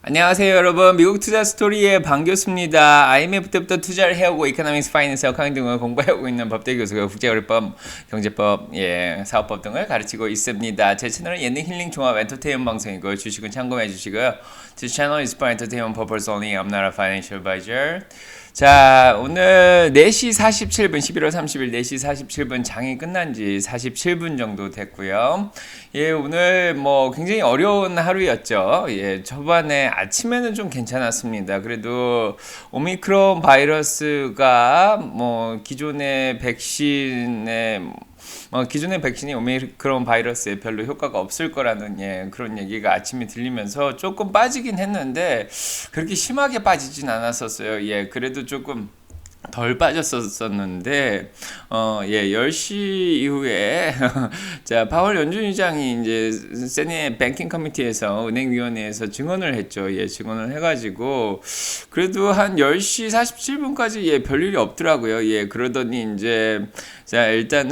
안녕하세요 여러분, 미국 투자 스토리의 반갑습니다. IMF 때부터 투자를 해오고 이코노믹스, 파이낸스, 어카운팅 등을 공부해오고 있는 법대 교수가 국제거래법, 경제법, 사업법 등을 가르치고 있습니다. 제 채널은 예능 힐링 종합 엔터테인먼트 방송이고 주식은 참고해 주시고요. This channel is for entertainment purpose only. I'm not a financial advisor. 자, 오늘 4시 47분, 11월 30일 4시 47분 장이 끝난 지 47분 정도 됐고요. 오늘 굉장히 어려운 하루였죠. 초반에 아침에는 좀 괜찮았습니다. 그래도 오미크론 바이러스가 기존의 백신이 오미크론 바이러스에 별로 효과가 없을 거라는 그런 얘기가 아침에 들리면서 조금 빠지긴 했는데 그렇게 심하게 빠지진 않았었어요. 그래도 조금 덜 빠졌었는데 10시 이후에 자, 파월 연준 의장이 이제 세네 뱅킹 커미티에서 은행위원회에서 증언을 했죠. 증언을 해가지고 그래도 한 10시 47분까지 별일이 없더라고요. 그러더니 이제 자, 일단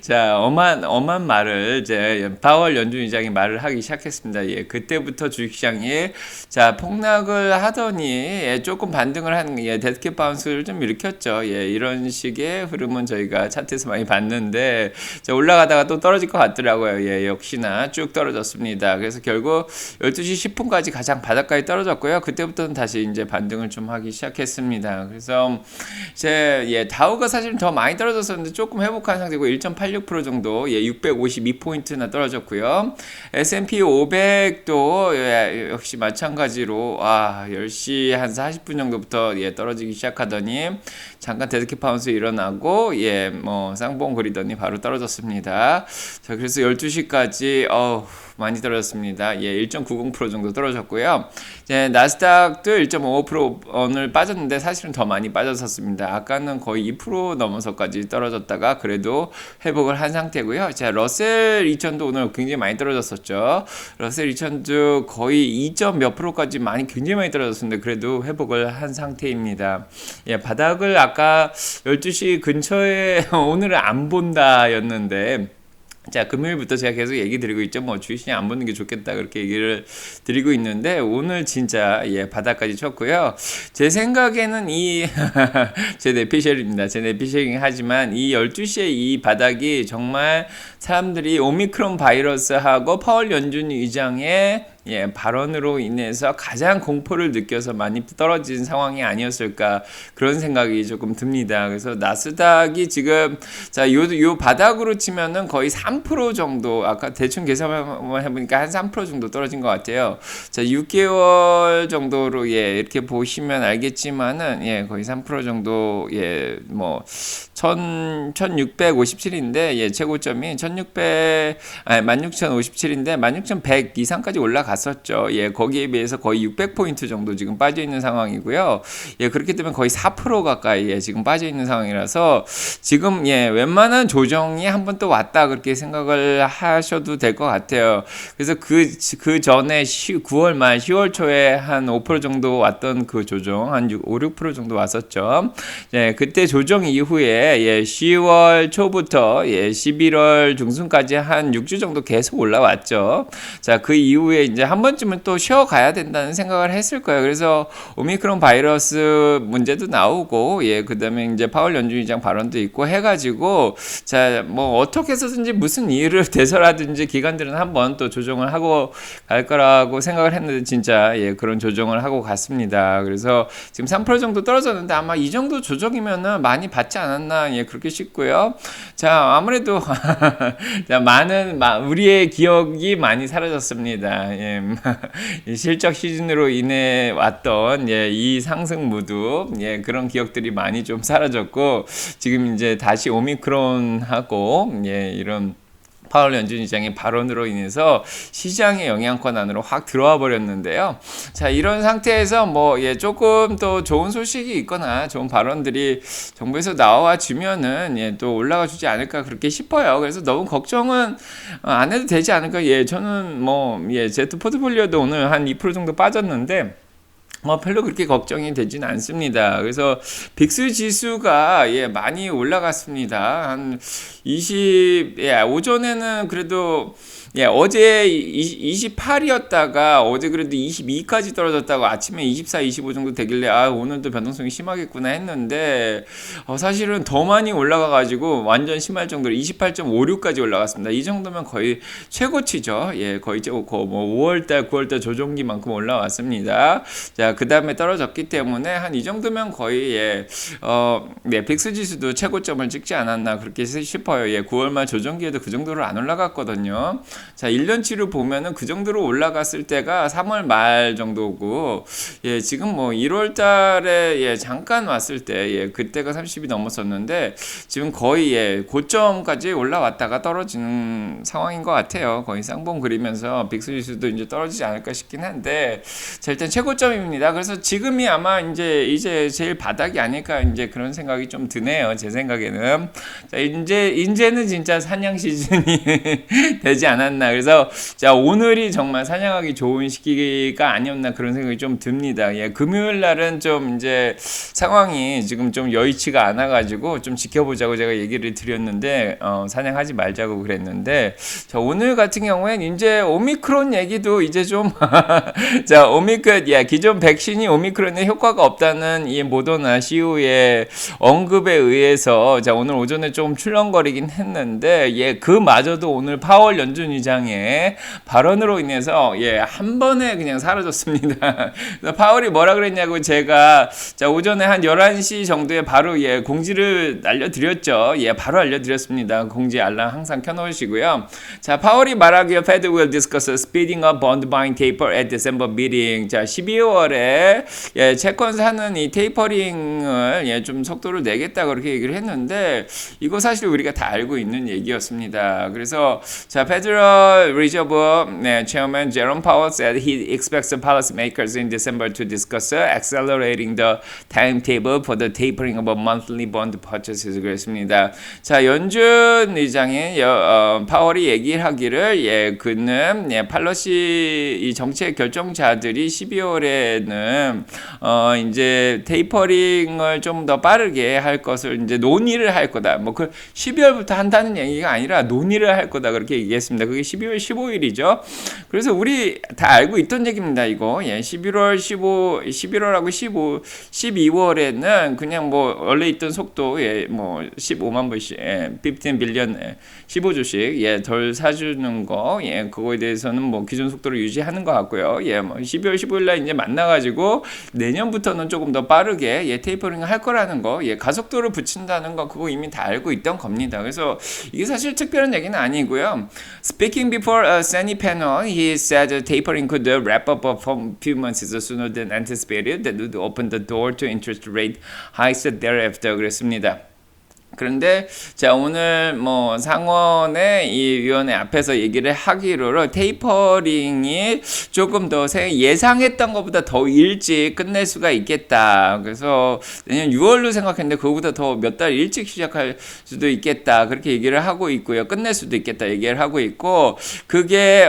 자, 엄한 말을 이제 파월 연준 의장이 말을 하기 시작했습니다. 그때부터 주식시장이 자, 폭락을 하더니 조금 반등을 하는 데드캣 바운스를 좀 일으켰죠. 이런 식의 흐름은 저희가 차트에서 많이 봤는데 자, 올라가다가 또 떨어질 것 같더라고요. 역시나 쭉 떨어졌습니다. 그래서 결국 12시 10분까지 가장 바닥까지 떨어졌고요. 그때부터는 다시 이제 반등을 좀 하기 시작했습니다. 그래서 이제 다우가 사실 더 많이 떨어졌었는데 조금 회복한 상태고 1.86% 정도 652포인트나 떨어졌고요. S&P 500도 역시 마찬가지로 10시 한 40분 정도부터 떨어지기 시작하더니 잠깐 데드캣 바운스 일어나고 쌍봉 그리더니 바로 떨어졌습니다. 자, 그래서 12시까지 많이 떨어졌습니다. 1.90% 정도 떨어졌고요. 이제 나스닥도 1.55% 오늘 빠졌는데 사실은 더 많이 빠졌었습니다. 아까는 거의 2% 넘어서까지 떨어졌다가 그래도 회복을 한 상태고요. 자, 러셀 2000도 오늘 굉장히 많이 떨어졌었죠. 러셀 2000도 거의 2점 몇 프로까지 굉장히 많이 떨어졌었는데 그래도 회복을 한 상태입니다. 바닥을 아까 12시 근처에 오늘은 안 본다였는데 자, 금요일부터 제가 계속 얘기 드리고 있죠. 주식시장 안 보는 게 좋겠다 그렇게 얘기를 드리고 있는데 오늘 진짜 바닥까지 쳤고요. 제 생각에는 제 내피셜입니다. 제 내피셜이긴 하지만 이 12시에 이 바닥이 정말 사람들이 오미크론 바이러스하고 파월 연준 의장의 발언으로 인해서 가장 공포를 느껴서 많이 떨어진 상황이 아니었을까 그런 생각이 조금 듭니다. 그래서 나스닥이 지금 자, 요 바닥으로 치면은 거의 3% 정도 아까 대충 계산을 해보니까 한 3% 정도 떨어진 것 같아요. 자, 6개월 정도로 이렇게 보시면 알겠지만은 거의 3% 정도 1657인데 최고점이 1657인데 16100 이상까지 올라갔었죠. 거기에 비해서 거의 600포인트 정도 지금 빠져 있는 상황이고요. 그렇기 때문에 거의 4% 가까이 지금 빠져 있는 상황이라서 지금 웬만한 조정이 한번 또 왔다 그렇게 생각을 하셔도 될 것 같아요. 그래서 그 전에 9월 말 10월 초에 한 5% 정도 왔던 그 조정 한 5, 6% 정도 왔었죠. 그때 조정 이후에 10월 초부터 11월 중순까지 한 6주 정도 계속 올라왔죠. 자, 그 이후에 이제 한 번쯤은 또 쉬어가야 된다는 생각을 했을 거예요. 그래서 오미크론 바이러스 문제도 나오고 그다음에 이제 파월 연준의장 발언도 있고 해가지고 자, 어떻게 해서든지 무슨 이유를 대서라든지 기관들은 한번 또 조정을 하고 갈 거라고 생각을 했는데 진짜 그런 조정을 하고 갔습니다. 그래서 지금 3% 정도 떨어졌는데 아마 이 정도 조정이면은 많이 받지 않았나 그렇게 싶고요. 자, 아무래도 자, 우리의 기억이 많이 사라졌습니다. 실적 시즌으로 인해 왔던 이 상승 무드 그런 기억들이 많이 좀 사라졌고 지금 이제 다시 오미크론하고 이런 파월 연준 의장의 발언으로 인해서 시장의 영향권 안으로 확 들어와 버렸는데요. 자, 이런 상태에서 조금 또 좋은 소식이 있거나 좋은 발언들이 정부에서 나와 주면은 또 올라가 주지 않을까 그렇게 싶어요. 그래서 너무 걱정은 안 해도 되지 않을까. 저는 제 포트폴리오도 오늘 한 2% 정도 빠졌는데 별로 그렇게 걱정이 되지는 않습니다. 그래서 빅스 지수가 많이 올라갔습니다. 한 20, 오전에는 그래도 예, 어제 28이었다가 어제 그래도 22까지 떨어졌다고 아침에 24, 25 정도 되길래 아, 오늘도 변동성이 심하겠구나 했는데 사실은 더 많이 올라가가지고 완전 심할 정도로 28.56까지 올라갔습니다. 이 정도면 거의 최고치죠. 예, 거의 뭐 5월달, 9월달 조종기만큼 올라왔습니다. 자, 그 다음에 떨어졌기 때문에 한 이 정도면 거의 예, 네, 빅스 지수도 최고점을 찍지 않았나 그렇게 싶어요. 예, 9월 말 조정기에도 그 정도로 안 올라갔거든요. 자, 1년치로 보면은 그 정도로 올라갔을 때가 3월 말 정도고, 예, 지금 뭐 1월 달에 예, 잠깐 왔을 때, 예, 그때가 30이 넘었었는데, 지금 거의 예, 고점까지 올라왔다가 떨어지는 상황인 것 같아요. 거의 쌍봉 그리면서 빅스 지수도 이제 떨어지지 않을까 싶긴 한데, 자, 일단 최고점입니다. 그래서 지금이 아마 이제 제일 바닥이 아닐까 이제 그런 생각이 좀 드네요. 제 생각에는. 자, 이제는 진짜 사냥 시즌이 되지 않았나. 그래서 자, 오늘이 정말 사냥하기 좋은 시기가 아니었나 그런 생각이 좀 듭니다. 예, 금요일 날은 좀 이제 상황이 지금 좀 여의치가 않아 가지고 좀 지켜보자고 제가 얘기를 드렸는데 사냥하지 말자고 그랬는데 자, 오늘 같은 경우엔 이제 오미크론 얘기도 이제 좀 자, 예, 기존 백신이 오미크론에 효과가 없다는 이 모더나 CEO의 언급에 의해서 자, 오늘 오전에 좀 출렁거리긴 했는데 예, 그마저도 오늘 파월 연준 의장의 발언으로 인해서 예, 한 번에 그냥 사라졌습니다. 파월이 뭐라 그랬냐고 제가 자, 오전에 한 11시 정도에 바로 예, 공지를 알려드렸죠. 예, 바로 알려드렸습니다. 공지 알람 항상 켜놓으시고요. 자, 파월이 말하기에 Fed will discuss speeding up bond buying taper at December meeting. 자, 12월에 예, 채권 사는 이 테이퍼링을 예, 좀 속도를 내겠다 그렇게 얘기를 했는데 이거 사실 우리가 다 알고 있는 얘기였습니다. 그래서 자, Federal Reserve 네, Chairman Jerome Powell said he expects the policymakers in December to discuss accelerating the timetable for the tapering of monthly bond purchases 그랬습니다. 자, 연준 의장인 파월이 얘기를 하기를 예, 그는 예, 팔러시 이 정책 결정자들이 12월에는 이제 테이퍼링을 좀 더 빠르게 할 것을 이제 논의를 할 거다. 뭐 그 12월부터 한다는 얘기가 아니라 논의를 할 거다 그렇게 얘기했습니다. 그게 12월 15일이죠. 그래서 우리 다 알고 있던 얘기입니다. 이거 예, 11월하고 12월에는 그냥 뭐 원래 있던 속도 예, 뭐 15만 불씩 예, 15 빌리언 15조씩 예, 덜 사주는 거 예, 그거에 대해서는 뭐 기존 속도를 유지하는 것 같고요. 예, 뭐 12월 15일 날 이제 만나가지고 내년부터는 조금 더 빠르게 예, 테이퍼링을 할 거라는 거, 예, 가속도를 붙인다는 거 그거 이미 다 알고 있던 겁니다. 그래서 이게 사실 특별한 얘기는 아니고요. Speaking before a Senate panel, he said tapering could wrap up a few months sooner than anticipated. That would open the door to interest rate hikes thereafter. 그랬습니다. 그런데 자, 오늘 뭐 상원의 이 위원회 앞에서 얘기를 하기로 테이퍼링이 조금 더 예상했던 것보다 더 일찍 끝낼 수가 있겠다. 그래서 내년 6월로 생각했는데 그거보다 더 몇 달 일찍 시작할 수도 있겠다. 그렇게 얘기를 하고 있고요. 끝낼 수도 있겠다 얘기를 하고 있고 그게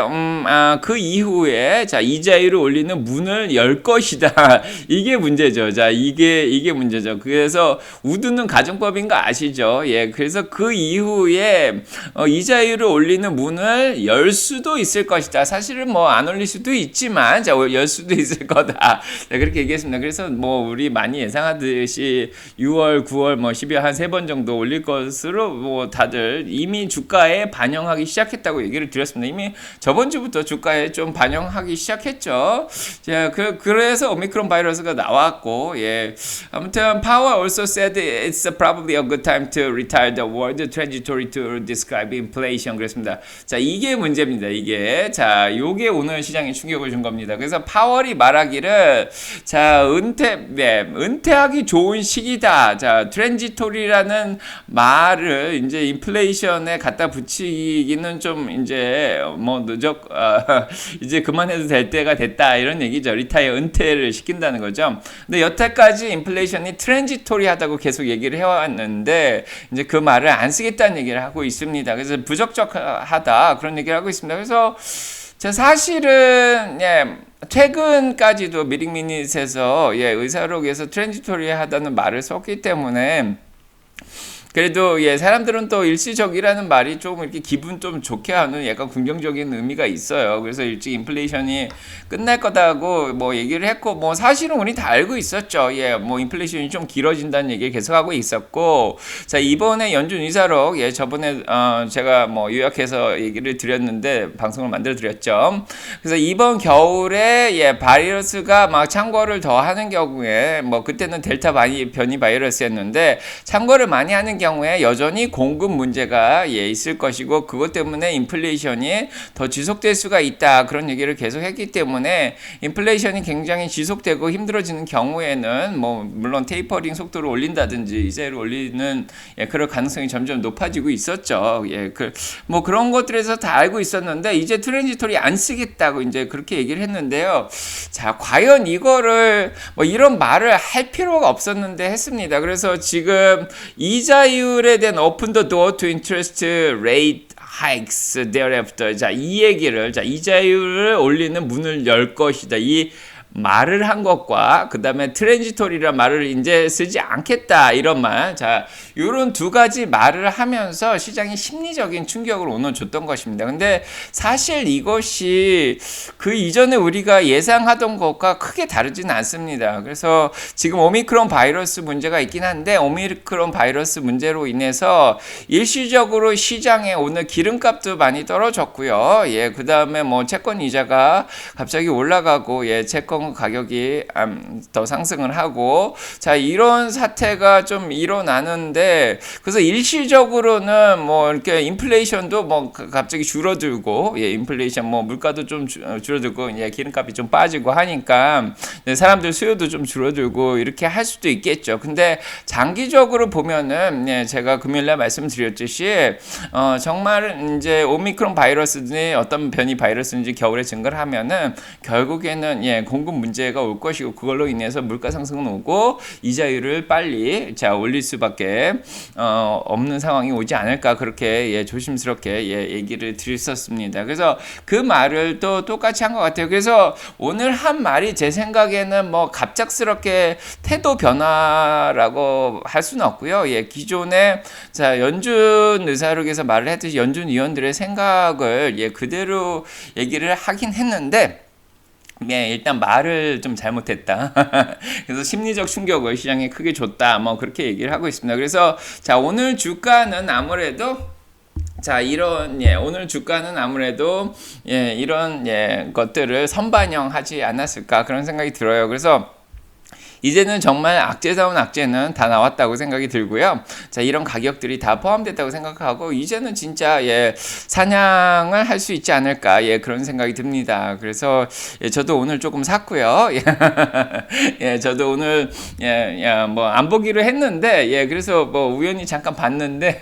그 이후에 자, 이자율을 올리는 문을 열 것이다. 이게 문제죠. 자, 이게 문제죠. 그래서 우드는 가정법인 거 아시죠? 예, 그래서 그 이후에 이자율을 올리는 문을 열 수도 있을 것이다. 사실은 뭐 안 올릴 수도 있지만 자, 열 수도 있을 거다. 네, 그렇게 얘기했습니다. 그래서 뭐 우리 많이 예상하듯이 6월, 9월, 뭐 12월 한 3번 정도 올릴 것으로 뭐 다들 이미 주가에 반영하기 시작했다고 얘기를 드렸습니다. 이미 저번 주부터 주가에 좀 반영하기 시작했죠. 자, 그래서 오미크론 바이러스가 나왔고 예. 아무튼 Powell also said it's probably a good time to retire the word transitory to describe inflation 그랬습니다. 자, 이게 문제입니다. 이게 자, 요게 오늘 시장에 충격을 준 겁니다. 그래서 파월이 말하기를 자, 은퇴하기 좋은 시기다. 자, 트랜지토리라는 말을 이제 인플레이션에 갖다 붙이기는 좀 이제 뭐 이제 그만해도 될 때가 됐다 이런 얘기죠. 리타이어 은퇴를 시킨다는 거죠. 근데 여태까지 인플레이션이 트랜지토리하다고 계속 얘기를 해왔는데 이제 그 말을 안 쓰겠다는 얘기를 하고 있습니다. 그래서 부적절하다 그런 얘기를 하고 있습니다. 그래서 자, 사실은 예, 최근까지도 미팅 미닛에서 예, 의사록에서 트랜지토리하다는 말을 썼기 때문에 그래도 예, 사람들은 또 일시적이라는 말이 조금 이렇게 기분 좀 좋게 하는 약간 긍정적인 의미가 있어요. 그래서 일찍 인플레이션이 끝날 거다고 뭐 얘기를 했고, 뭐 사실은 우리 다 알고 있었죠. 예, 뭐 인플레이션이 좀 길어진다는 얘기를 계속하고 있었고, 자, 이번에 연준 이사록, 예, 저번에 제가 뭐 요약해서 얘기를 드렸는데 방송을 만들어 드렸죠. 그래서 이번 겨울에 예, 바이러스가 막 창궐을 더 하는 경우에, 뭐 그때는 델타 변이 바이러스였는데 창궐을 많이 하는 경우에 여전히 공급 문제가 예, 있을 것이고, 그것 때문에 인플레이션이 더 지속될 수가 있다, 그런 얘기를 계속 했기 때문에 인플레이션이 굉장히 지속되고 힘들어지는 경우에는 뭐 물론 테이퍼링 속도를 올린다든지 이자율을 올리는 예, 그럴 가능성이 점점 높아지고 있었죠. 예, 뭐 그런 것들에서 다 알고 있었는데 이제 트랜지토리 안 쓰겠다고 이제 그렇게 얘기를 했는데요. 자, 과연 이거를 뭐 이런 말을 할 필요가 없었는데 했습니다. 그래서 지금 이자율에 대한 open the door to interest rate hikes thereafter. 자, 이 얘기를, 자, 이자율을 올리는 문을 열 것이다, 이 말을 한 것과 그 다음에 트랜지토리란 말을 이제 쓰지 않겠다, 이런 말. 자, 요런 두 가지 말을 하면서 시장이 심리적인 충격을 오늘 줬던 것입니다. 근데 사실 이것이 그 이전에 우리가 예상하던 것과 크게 다르지는 않습니다. 그래서 지금 오미크론 바이러스 문제가 있긴 한데, 오미크론 바이러스 문제로 인해서 일시적으로 시장에 오늘 기름값도 많이 떨어졌고요. 예, 그 다음에 뭐 채권 이자가 갑자기 올라가고, 예, 채권 가격이 더 상승을 하고, 자, 이런 사태가 좀 일어나는데, 그래서 일시적으로는 뭐 이렇게 인플레이션도 뭐 갑자기 줄어들고, 예, 인플레이션 뭐 물가도 좀 줄어들고, 예, 기름값이 좀 빠지고 하니까 사람들 수요도 좀 줄어들고 이렇게 할 수도 있겠죠. 근데 장기적으로 보면은, 예, 제가 금요일날 말씀드렸듯이 정말 이제 오미크론 바이러스든지 어떤 변이 바이러스든지 겨울에 증가를 하면은 결국에는 예, 공급 문제가 올 것이고, 그걸로 인해서 물가 상승은 오고 이자율을 빨리 자 올릴 수밖에 없는 상황이 오지 않을까, 그렇게 예, 조심스럽게 예, 얘기를 드렸었습니다. 그래서 그 말을 또 똑같이 한 것 같아요. 그래서 오늘 한 말이 제 생각에는 뭐 갑작스럽게 태도 변화라고 할 수는 없고요. 예, 기존에 자 연준 의사록에서 말을 했듯이 연준 위원들의 생각을 예, 그대로 얘기를 하긴 했는데, 예, 일단 말을 좀 잘못했다. 그래서 심리적 충격을 시장에 크게 줬다, 뭐 그렇게 얘기를 하고 있습니다. 그래서 자, 오늘 주가는 아무래도 자, 이런, 예, 오늘 주가는 아무래도, 예, 이런, 예, 것들을 선반영하지 않았을까, 그런 생각이 들어요. 그래서 이제는 정말 악재다운 악재는 다 나왔다고 생각이 들고요. 자, 이런 가격들이 다 포함됐다고 생각하고, 이제는 진짜 예, 사냥을 할 수 있지 않을까, 예, 그런 생각이 듭니다. 그래서 예, 저도 오늘 조금 샀고요. 예, 저도 오늘 예, 뭐 안 보기로 했는데, 예, 그래서 뭐 우연히 잠깐 봤는데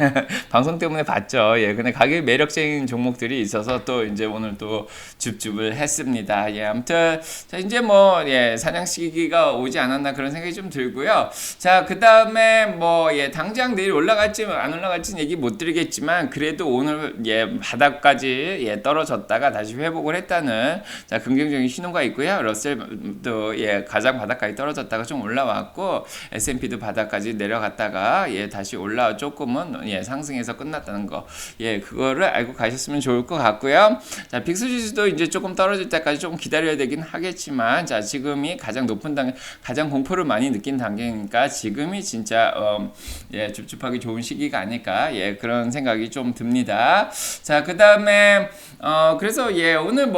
방송 때문에 봤죠. 예, 근데 가격이 매력적인 종목들이 있어서 또 이제 오늘 또 줍줍을 했습니다. 예, 아무튼 자, 이제 뭐 예, 사냥 시기가 오지 않았나, 그런 생각이 좀 들고요. 자, 그 다음에 뭐 예, 당장 내일 올라갈지 안 올라갈지는 얘기 못 드리겠지만, 그래도 오늘 예, 바닥까지 예, 떨어졌다가 다시 회복을 했다는 자, 긍정적인 신호가 있고요. 러셀도 예, 가장 바닥까지 떨어졌다가 좀 올라왔고, S&P도 바닥까지 내려갔다가 예, 다시 올라 조금은 예, 상승해서 끝났다는 거, 예, 그거를 알고 가셨으면 좋을 것 같고요. 자, 빅스 지수도 이제 조금 떨어질 때까지 조금 기다려야 되긴 하겠지만, 자, 지금이 가장 높은 단계, 가장 공포를 많이 느낀 단계니까 지금이 진짜 예, 줍줍하기 좋은 시기가 아닐까, 예, 그런 생각이 좀 듭니다. 자, 그 다음에 그래서 예, 오늘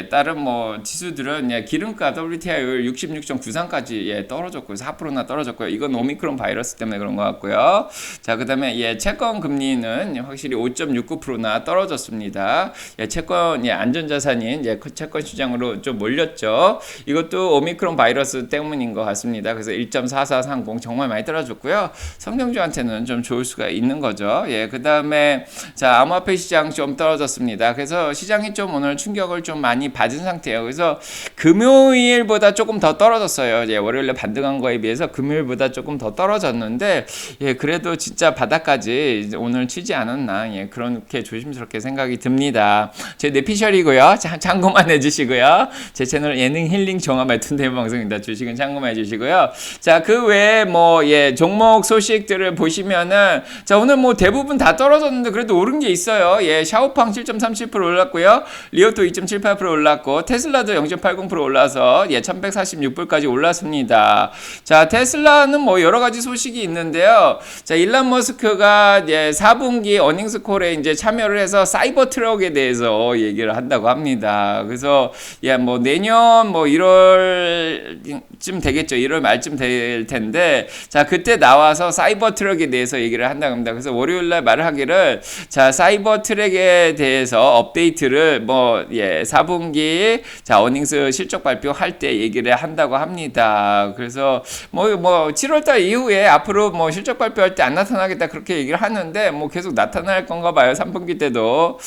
다른 뭐 지수들은 예, 기름값 WTI율 66.93까지 예, 떨어졌고요. 4%나 떨어졌고요. 이건 오미크론 바이러스 때문에 그런 것 같고요. 자, 그 다음에 예, 채권 금리는 확실히 5.69%나 떨어졌습니다. 예, 채권 예, 안전자산인 예, 채권 시장으로 좀 몰렸죠. 이것도 오미크론 바이러스 때문인 것 같습니다. 그래서 1.4430 정말 많이 떨어졌고요. 성장주한테는 좀 좋을 수가 있는 거죠. 예, 그 다음에 자, 암호화폐 시장 좀 떨어졌습니다. 그래서 시장이 좀 오늘 충격을 좀 많이 받은 상태예요. 그래서 금요일보다 조금 더 떨어졌어요. 예, 월요일에 반등한 거에 비해서 금요일보다 조금 더 떨어졌는데, 예, 그래도 진짜 바닥까지 오늘 치지 않았나, 예, 그렇게 조심스럽게 생각이 듭니다. 제 뇌피셜이고요. 참고만 해주시고요. 제 채널 예능 힐링 종합 말툰데이 방송입니다. 있습니다. 주식은 참고해 주시고요. 자, 그 외에 뭐, 예, 종목 소식들을 보시면은, 자, 오늘 뭐 대부분 다 떨어졌는데 그래도 오른 게 있어요. 예, 샤오팡 7.37% 올랐고요. 리오토 2.78% 올랐고, 테슬라도 0.80% 올라서, 예, 1146불까지 올랐습니다. 자, 테슬라는 뭐 여러 가지 소식이 있는데요. 자, 일론 머스크가 예, 4분기 어닝스 콜에 이제 참여를 해서 사이버 트럭에 대해서 얘기를 한다고 합니다. 그래서 예, 뭐 내년 뭐 1월쯤 되겠죠. 1월 말쯤 될 텐데, 자, 그때 나와서 사이버 트럭에 대해서 얘기를 한다고 합니다. 그래서 월요일 날 말을 하기를, 자, 사이버 트럭에 대해서 업데이트를 뭐 예, 4분기 자, 어닝스 실적 발표할 때 얘기를 한다고 합니다. 그래서 뭐 7월달 이후에 앞으로 뭐 실적 발표할 때 안 나타나겠다 그렇게 얘기를 하는데, 뭐 계속 나타날 건가 봐요. 3분기 때도.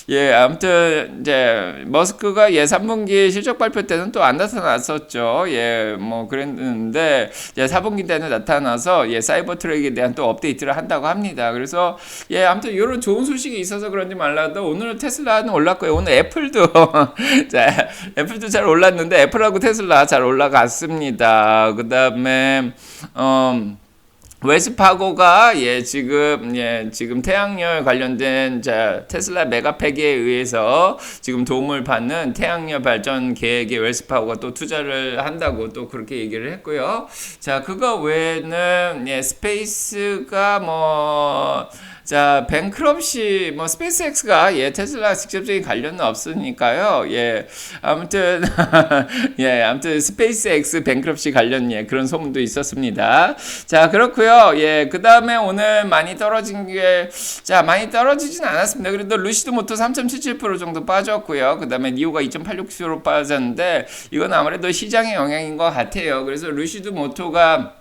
예, 아무튼 이제 머스크가 예, 3분기 실적 발표 때는 또 안 나타났었죠. 예, 뭐 그랬는데 예, 4분기 때는 나타나서 예, 사이버 트랙에 대한 또 업데이트를 한다고 합니다. 그래서 예, 아무튼 이런 좋은 소식이 있어서 그런지 몰라도 오늘 테슬라는 올랐고요. 오늘 애플도 자, 애플도 잘 올랐는데 애플하고 테슬라 잘 올라갔습니다. 그다음에 웰스파고가 지금 태양열 관련된 자, 테슬라 메가팩에 의해서 지금 도움을 받는 태양열 발전 계획에 웰스파고가 또 투자를 한다고 또 그렇게 얘기를 했고요. 자, 그거 외에는 스페이스가 자, 뱅크럽시, 스페이스X가, 테슬라 직접적인 관련은 없으니까요. 아무튼, 아무튼, 스페이스X 뱅크럽시 관련, 그런 소문도 있었습니다. 자, 그렇고요 그 다음에 오늘 많이 떨어진 게, 자, 많이 떨어지진 않았습니다. 그래도 루시드 모터 3.77% 정도 빠졌고요. 그 다음에 니오가 2.86% 빠졌는데, 이건 아무래도 시장의 영향인 것 같아요. 그래서 루시드 모터가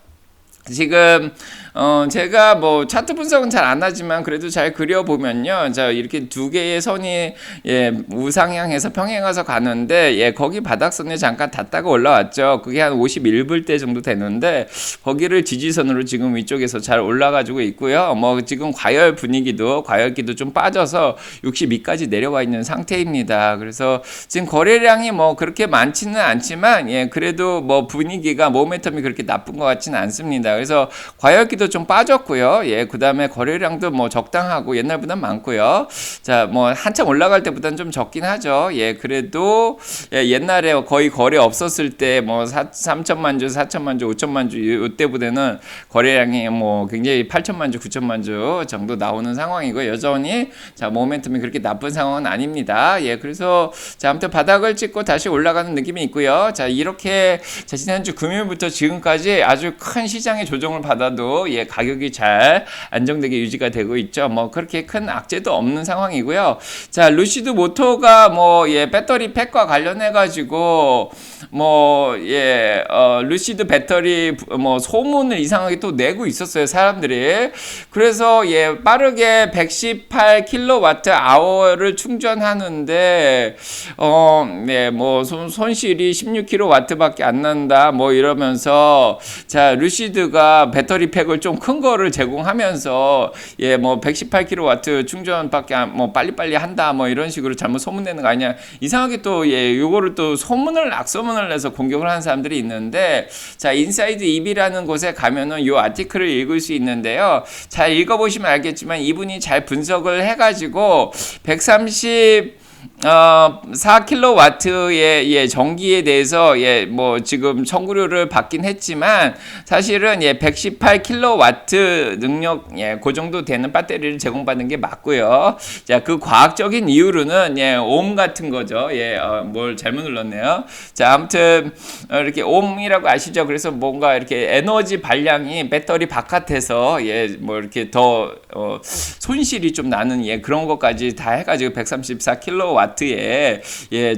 지금 제가 뭐 차트 분석은 잘 안 하지만 그래도 잘 그려보면요, 자, 이렇게 두 개의 선이 우상향해서 평행해서 가는데 거기 바닥선에 잠깐 닿다가 올라왔죠. 그게 한 51불대 정도 되는데 거기를 지지선으로 지금 위쪽에서 잘 올라가지고 있고요. 뭐 지금 과열기도 좀 빠져서 62까지 내려와 있는 상태입니다. 그래서 지금 거래량이 뭐 그렇게 많지는 않지만 그래도 뭐 분위기가 모멘텀이 그렇게 나쁜 것 같지는 않습니다. 그래서 과열기도 좀 빠졌고요. 그 다음에 거래량도 뭐 적당하고 옛날보다 많고요. 자, 뭐 한참 올라갈 때보다는 좀 적긴 하죠. 그래도 옛날에 거의 거래 없었을 때 뭐 3천만 주, 4천만 주, 5천만 주 이때보다는 거래량이 뭐 굉장히 8천만 주, 9천만 주 정도 나오는 상황이고 여전히 자, 모멘텀이 그렇게 나쁜 상황은 아닙니다. 그래서 자, 아무튼 바닥을 찍고 다시 올라가는 느낌이 있고요. 자, 이렇게 자, 지난주 금요일부터 지금까지 아주 큰 시장의 조정을 받아도 가격이 잘 안정되게 유지가 되고 있죠. 뭐 그렇게 큰 악재도 없는 상황이고요. 자, 루시드 모터가 배터리 팩과 관련해 가지고 루시드 배터리 소문을 이상하게 또 내고 있었어요, 사람들이. 그래서 빠르게 118kWh를 충전하는데 손실이 16kW밖에 안 난다 이러면서 자, 루시드가 배터리 팩을 좀 큰 거를 제공하면서 118kW 충전밖에 빨리빨리 한다 이런 식으로 잘못 소문내는 거 아니냐, 이상하게 또 요거를 또 악소문을 내서 공격을 하는 사람들이 있는데, 자, 인사이드 EV라는 곳에 가면은 요 아티클을 읽을 수 있는데요. 잘 읽어보시면 알겠지만 이분이 잘 분석을 해가지고 4kW의 전기에 대해서 지금 청구료를 받긴 했지만 사실은 118kW 능력 그 정도 되는 배터리를 제공받는 게 맞고요. 자, 그 과학적인 이유로는 옴 같은 거죠. 뭘 잘못 눌렀네요. 자, 아무튼 이렇게 옴이라고 아시죠? 그래서 뭔가 이렇게 에너지 발량이 배터리 바깥에서 이렇게 더 손실이 좀 나는 그런 것까지 다 해가지고 134kW에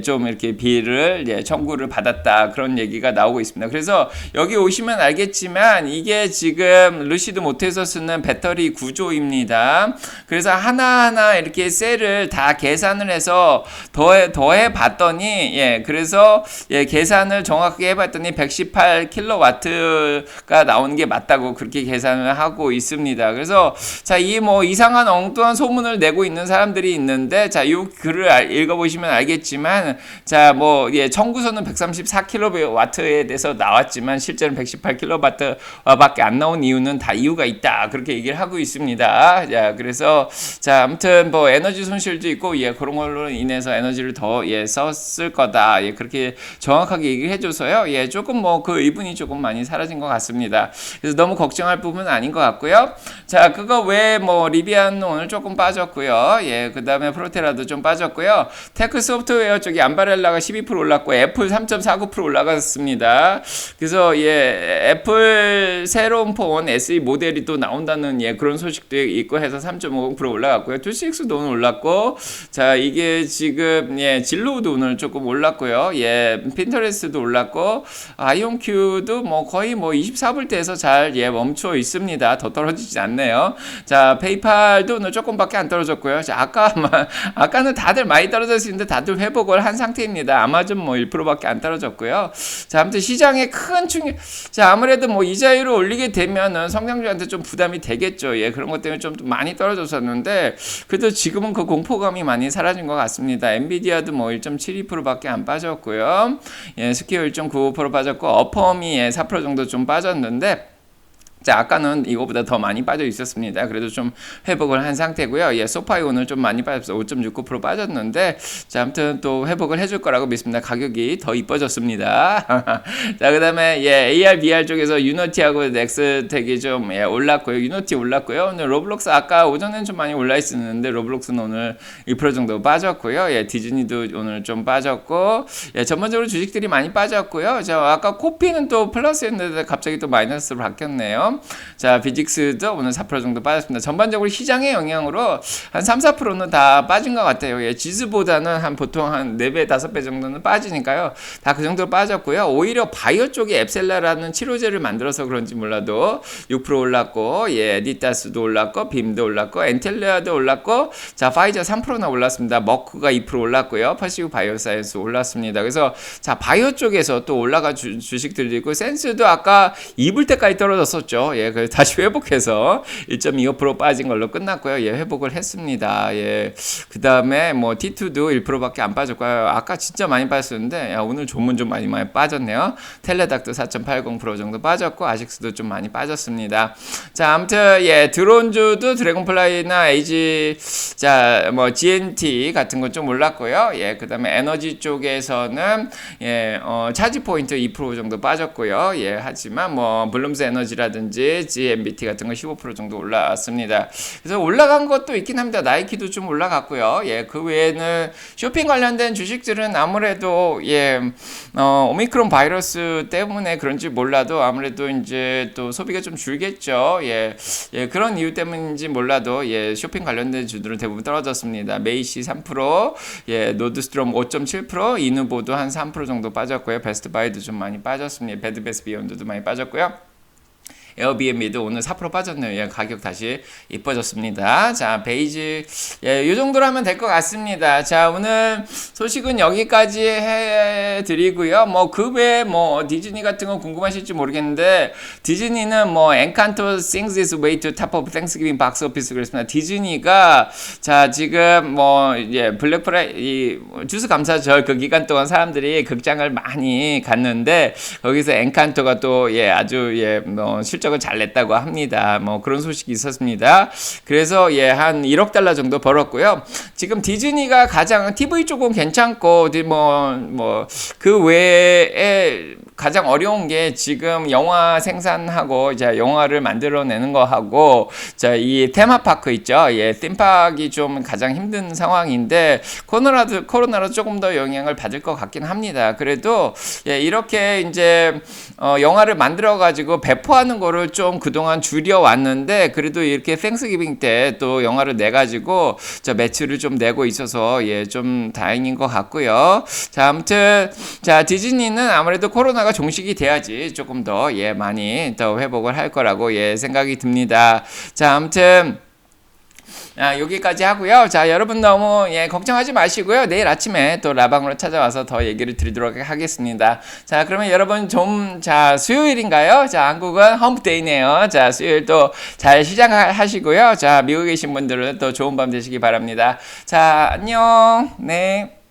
좀 이렇게 비를 청구를 받았다, 그런 얘기가 나오고 있습니다. 그래서 여기 오시면 알겠지만 이게 지금 루시드 모터에서 쓰는 배터리 구조입니다. 그래서 하나하나 이렇게 셀을 다 계산을 해서 더해 봤더니 그래서 계산을 정확하게 해봤더니 118kW가 나오는 게 맞다고 그렇게 계산을 하고 있습니다. 그래서 자, 이 이상한 엉뚱한 소문을 내고 있는 사람들이 있는데, 자, 이 글을 읽어보시면 알겠지만, 자, 뭐, 예, 청구서는 134kW에 대해서 나왔지만, 실제는 118kW밖에 안 나온 이유는 다 이유가 있다. 그렇게 얘기를 하고 있습니다. 자, 그래서, 자, 아무튼 뭐, 에너지 손실도 있고, 예, 그런 걸로 인해서 에너지를 더, 예, 썼을 거다. 예, 그렇게 정확하게 얘기를 해줘서요. 예, 조금 뭐, 그 의문이 조금 많이 사라진 것 같습니다. 그래서 너무 걱정할 부분은 아닌 것 같고요. 자, 그거 외에 뭐, 리비안 오늘 조금 빠졌고요. 예, 그 다음에 프로테라도 좀 빠졌고요. 테크 소프트웨어 쪽이 암바렐라가 12% 올랐고, 애플 3.49% 올라갔습니다. 그래서, 예, 애플 새로운 폰 SE 모델이 또 나온다는, 예, 그런 소식도 있고 해서 3.50% 올라갔고요. 투식스도 오늘 올랐고, 자, 이게 지금, 예, 진로우도 오늘 조금 올랐고요. 예, 핀터레스트도 올랐고, 아이온큐도 뭐 거의 뭐 24불대에서 잘, 예, 멈춰 있습니다. 더 떨어지지 않네요. 자, 페이팔도 오늘 조금밖에 안 떨어졌고요. 자, 아까는 다들 많이 떨어졌는데 다들 회복을 한 상태입니다. 아마존 뭐 1%밖에 안 떨어졌고요. 자, 아무튼 시장에 큰 충격, 자, 아무래도 뭐 이자율을 올리게 되면은 성장주한테 좀 부담이 되겠죠. 예, 그런 것 때문에 좀 많이 떨어졌었는데, 그래도 지금은 그 공포감이 많이 사라진 것 같습니다. 엔비디아도 뭐 1.72%밖에 안 빠졌고요. 예, 스퀘어 1.95% 빠졌고, 어펌이, 예, 4% 정도 좀 빠졌는데, 자, 아까는 이거보다 더 많이 빠져 있었습니다. 그래도 좀 회복을 한 상태고요. 예, 소파이 오늘 좀 많이 빠졌어. 5.69% 빠졌는데, 자, 아무튼 또 회복을 해줄 거라고 믿습니다. 가격이 더 이뻐졌습니다. 자, 그 다음에, 예, AR, VR 쪽에서 유노티하고 넥스텍이 좀, 예, 올랐고요. 유노티 올랐고요. 오늘 로블록스 아까 오전엔 좀 많이 올라 있었는데, 로블록스는 오늘 2% 정도 빠졌고요. 예, 디즈니도 오늘 좀 빠졌고, 예, 전반적으로 주식들이 많이 빠졌고요. 자, 아까 코피는 또 플러스였는데 갑자기 또 마이너스로 바뀌었네요. 자, 비직스도 오늘 4% 정도 빠졌습니다. 전반적으로 시장의 영향으로 한 3, 4%는 다 빠진 것 같아요. 예, 지수보다는 한 보통 한 4배, 5배 정도는 빠지니까요. 다 그 정도로 빠졌고요. 오히려 바이오 쪽에 앱셀라라는 치료제를 만들어서 그런지 몰라도 6% 올랐고, 예, 에디타스도 올랐고, 빔도 올랐고, 엔텔레아도 올랐고, 자, 파이저 3%나 올랐습니다. 머크가 2% 올랐고요. 퍼시브 바이오사이언스 올랐습니다. 그래서, 자, 바이오 쪽에서 또 올라가 주식들도 있고, 센스도 아까 2불 때까지 떨어졌었죠. 예, 그래서 다시 회복해서 1.25% 빠진 걸로 끝났고요. 예, 회복을 했습니다. 예, 그 다음에 뭐 T2도 1%밖에 안 빠졌고요. 아까 진짜 많이 빠졌었는데, 야, 오늘 조문 좀 많이 빠졌네요. 텔레닥도 4.80% 정도 빠졌고, 아식스도 좀 많이 빠졌습니다. 자, 아무튼, 예, 드론주도 드래곤플라이나 AG, 자, 뭐 GNT 같은 건 좀 올랐고요. 예, 그 다음에 에너지 쪽에서는, 예, 차지 포인트 2% 정도 빠졌고요. 예, 하지만 뭐 블룸스 에너지라든지 GMBT 같은 거 15% 정도 올라왔습니다. 그래서 올라간 것도 있긴 합니다. 나이키도 좀 올라갔고요. 예, 그 외에는 쇼핑 관련된 주식들은 아무래도, 예, 오미크론 바이러스 때문에 그런지 몰라도 아무래도 이제 또 소비가 좀 줄겠죠. 예, 예, 그런 이유 때문인지 몰라도, 예, 쇼핑 관련된 주들은 대부분 떨어졌습니다. 메이시 3%, 예, 노드스트롬 5.7%, 이누보도 한 3% 정도 빠졌고요. 베스트바이도 좀 많이 빠졌습니다. 베드베스 비욘드도 많이 빠졌고요. 에어비앤비도 오늘 4% 빠졌네요. 예, 가격 다시 이뻐졌습니다. 자, 베이지, 예, 이 정도로 하면 될 것 같습니다. 자, 오늘 소식은 여기까지 해드리고요. 뭐 그 외에 뭐 디즈니 같은 거 궁금하실지 모르겠는데, 디즈니는 뭐 엔칸토 sings its way to top of Thanksgiving box office 그랬습니다. 디즈니가, 자, 지금 뭐, 예, 블랙프라이 주스 감사절 그 기간 동안 사람들이 극장을 많이 갔는데, 거기서 엔칸토가 또, 예, 아주, 예, 뭐 실적을 잘 냈다고 합니다. 뭐 그런 소식이 있었습니다. 그래서, 예, 한 1억 달러 정도 벌었고요. 지금 디즈니가 가장 TV 쪽은 괜찮고, 그 외에 가장 어려운 게 지금 영화 생산하고, 자, 영화를 만들어내는 거 하고, 자, 이 테마파크 있죠. 예, 팀파크가 좀 가장 힘든 상황인데, 코로나로 조금 더 영향을 받을 것 같긴 합니다. 그래도, 예, 이렇게 이제, 영화를 만들어가지고 배포하는 거를 좀 그동안 줄여왔는데, 그래도 이렇게 땡스기빙 때 또 영화를 내가지고, 저 매출을 좀 내고 있어서, 예, 좀 다행인 것 같고요. 자, 아무튼, 자, 디즈니는 아무래도 코로나가 종식이 돼야지 조금 더, 예, 많이 더 회복을 할 거라고, 예, 생각이 듭니다. 자, 아무튼, 여기까지 하고요. 자, 여러분 너무 걱정하지 마시고요. 내일 아침에 또 라방으로 찾아와서 더 얘기를 드리도록 하겠습니다. 자, 그러면 여러분 자, 수요일인가요? 자, 한국은 험프데이네요. 자, 수요일 또 잘 시작하시고요. 자, 미국에 계신 분들은 또 좋은 밤 되시기 바랍니다. 자, 안녕. 네.